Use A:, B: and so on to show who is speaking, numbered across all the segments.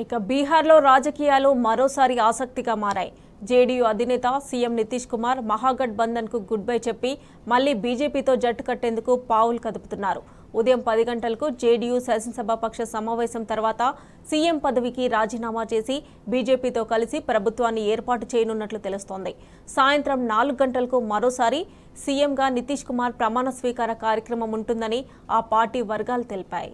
A: ఇక బీహార్లో రాజకీయాలు మరోసారి ఆసక్తిగా మారాయి. జేడీయూ అధినేత సీఎం నితీష్ కుమార్ మహాగఠబంధన్కు గుడ్ బై చెప్పి మళ్లీ బీజేపీతో జట్టు కట్టేందుకు పావులు కదుపుతున్నారు. ఉదయం 10 గంటలకు జేడీయూ శాసనసభాపక్ష సమావేశం తర్వాత సీఎం పదవికి రాజీనామా చేసి బీజేపీతో కలిసి ప్రభుత్వాన్ని ఏర్పాటు చేయనున్నట్లు తెలుస్తోంది. సాయంత్రం 4 గంటలకు మరోసారి సీఎంగా నితీష్ కుమార్ ప్రమాణ స్వీకార కార్యక్రమం ఉంటుందని ఆ పార్టీ వర్గాలు తెలిపాయి.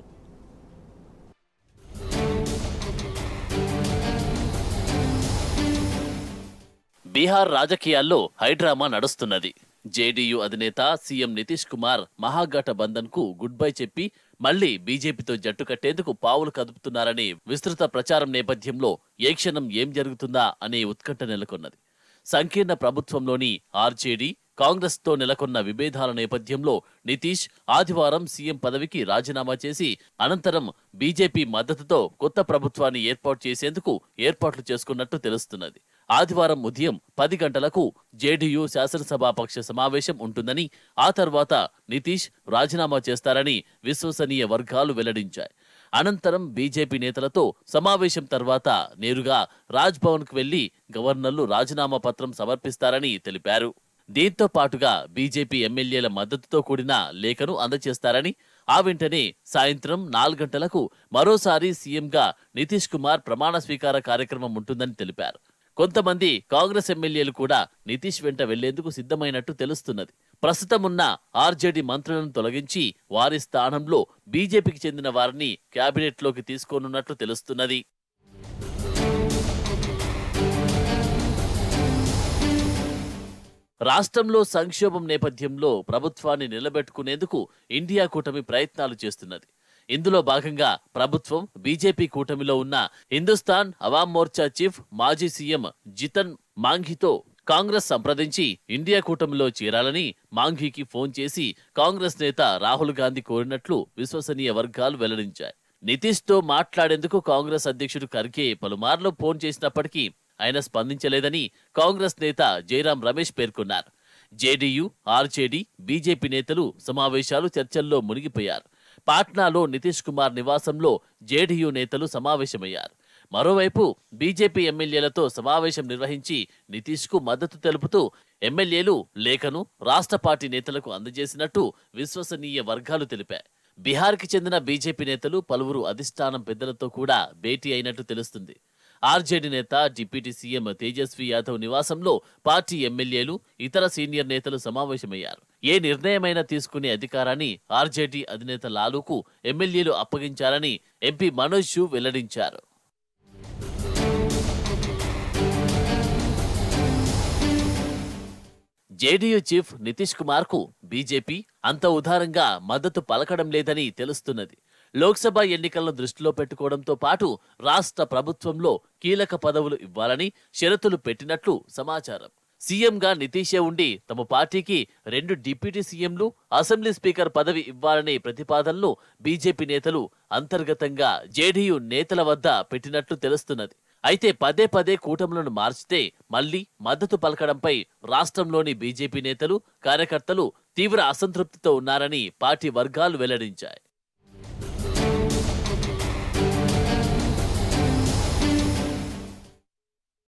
B: బీహార్ రాజకీయాల్లో హైడ్రామా నడుస్తున్నది. జేడీయూ అధినేత సీఎం నితీష్ కుమార్ మహాగఠబంధన్ కు గుడ్ బై చెప్పి మళ్లీ బీజేపీతో జట్టు కట్టేందుకు పావులు కదుపుతున్నారని విస్తృత ప్రచారం నేపథ్యంలో ఏ క్షణం ఏం జరుగుతుందా అనే ఉత్కంఠ నెలకొన్నది. సంకీర్ణ ప్రభుత్వంలోని ఆర్జేడీ కాంగ్రెస్ తో నెలకొన్న విభేదాల నేపథ్యంలో నితీష్ ఆదివారం సీఎం పదవికి రాజీనామా చేసి అనంతరం బీజేపీ మద్దతుతో కొత్త ప్రభుత్వాన్ని ఏర్పాటు చేసేందుకు ఏర్పాట్లు చేసుకున్నట్టు తెలుస్తున్నది. ఆదివారం ఉదయం 10 గంటలకు జేడీయూ శాసనసభాపక్ష సమావేశం ఉంటుందని, ఆ తర్వాత నితీష్ రాజీనామా చేస్తారని విశ్వసనీయ వర్గాలు వెల్లడించాయి. అనంతరం బీజేపీ నేతలతో సమావేశం తర్వాత నేరుగా రాజ్ భవన్ కు వెళ్లి గవర్నర్లు రాజీనామా పత్రం సమర్పిస్తారని తెలిపారు. దీంతో పాటుగా బీజేపీ ఎమ్మెల్యేల మద్దతుతో కూడిన లేఖను అందజేస్తారని, ఆ వెంటనే సాయంత్రం 4 గంటలకు మరోసారి సీఎంగా నితీష్ కుమార్ ప్రమాణ స్వీకార కార్యక్రమం ఉంటుందని తెలిపారు. కొంతమంది కాంగ్రెస్ ఎమ్మెల్యేలు కూడా నితీష్ వెంట వెళ్లేందుకు సిద్ధమైనట్టు తెలుస్తున్నది. ప్రస్తుతమున్న ఆర్జేడీ మంత్రులను తొలగించి వారి స్థానంలో బీజేపీకి చెందిన వారిని కేబినెట్లోకి తీసుకోనున్నట్లు తెలుస్తున్నది. రాష్ట్రంలో సంక్షోభం నేపథ్యంలో ప్రభుత్వాన్ని నిలబెట్టుకునేందుకు ఇండియా కూటమి ప్రయత్నాలు చేస్తున్నది. ఇందులో భాగంగా ప్రభుత్వం బీజేపీ కూటమిలో ఉన్న హిందుస్థాన్ అవాం మోర్చా చీఫ్ మాజీ సీఎం జితన్ మాంఘీతో కాంగ్రెస్ సంప్రదించి ఇండియా కూటమిలో చేరాలని మాంఘీకి ఫోన్ చేసి కాంగ్రెస్ నేత రాహుల్ గాంధీ కోరినట్లు విశ్వసనీయ వర్గాలు వెల్లడించాయి. నితీష్ తో మాట్లాడేందుకు కాంగ్రెస్ అధ్యక్షుడు ఖర్గే పలుమార్లు ఫోన్ చేసినప్పటికీ ఆయన స్పందించలేదని కాంగ్రెస్ నేత జైరాం రమేష్ పేర్కొన్నారు. జేడీయూ, ఆర్జేడీ, బీజేపీ నేతలు సమావేశాలు చర్చల్లో మునిగిపోయారు. పాట్నాలో నితీష్ కుమార్ నివాసంలో జేడీయూ నేతలు సమావేశమయ్యారు. మరోవైపు బీజేపీ ఎమ్మెల్యేలతో సమావేశం నిర్వహించి నితీష్ కు మద్దతు తెలుపుతూ ఎమ్మెల్యేలు లేఖను రాష్ట్ర పార్టీ నేతలకు అందజేసినట్టు విశ్వసనీయ వర్గాలు తెలిపాయి. బీహార్కి చెందిన బీజేపీ నేతలు పలువురు అధిష్టానం పెద్దలతో కూడా భేటీ అయినట్టు తెలుస్తుంది. ఆర్జేడీ నేత డిప్యూటీ సీఎం తేజస్వి యాదవ్ నివాసంలో పార్టీ ఎమ్మెల్యేలు, ఇతర సీనియర్ నేతలు సమావేశమయ్యారు. ఏ నిర్ణయమైనా తీసుకునే అధికారాన్ని ఆర్జేడీ అధినేత లాలూకు ఎమ్మెల్యేలు అప్పగించారని ఎంపీ మనోజ్ షూ వెల్లడించారు. జేడీయూ చీఫ్ నితీష్ కుమార్ కు బీజేపీ అంత ఉదారంగా మద్దతు పలకడం లేదని తెలుస్తున్నది. లోక్సభ ఎన్నికలను దృష్టిలో పెట్టుకోవడంతో పాటు రాష్ట్ర ప్రభుత్వంలో కీలక పదవులు ఇవ్వాలని షరతులు పెట్టినట్లు సమాచారం. సీఎంగా నితీషే ఉండి తమ పార్టీకి 2 డిప్యూటీ సీఎంలు, అసెంబ్లీ స్పీకర్ పదవి ఇవ్వాలనే ప్రతిపాదనలు బీజేపీ నేతలు అంతర్గతంగా జేడీయూ నేతల వద్ద పెట్టినట్లు తెలుస్తున్నది. అయితే పదే పదే కూటములను మార్చితే మళ్లీ మద్దతు పలకడంపై రాష్ట్రంలోని బీజేపీ నేతలు, కార్యకర్తలు తీవ్ర అసంతృప్తితో ఉన్నారని పార్టీ వర్గాలు వెల్లడించాయి.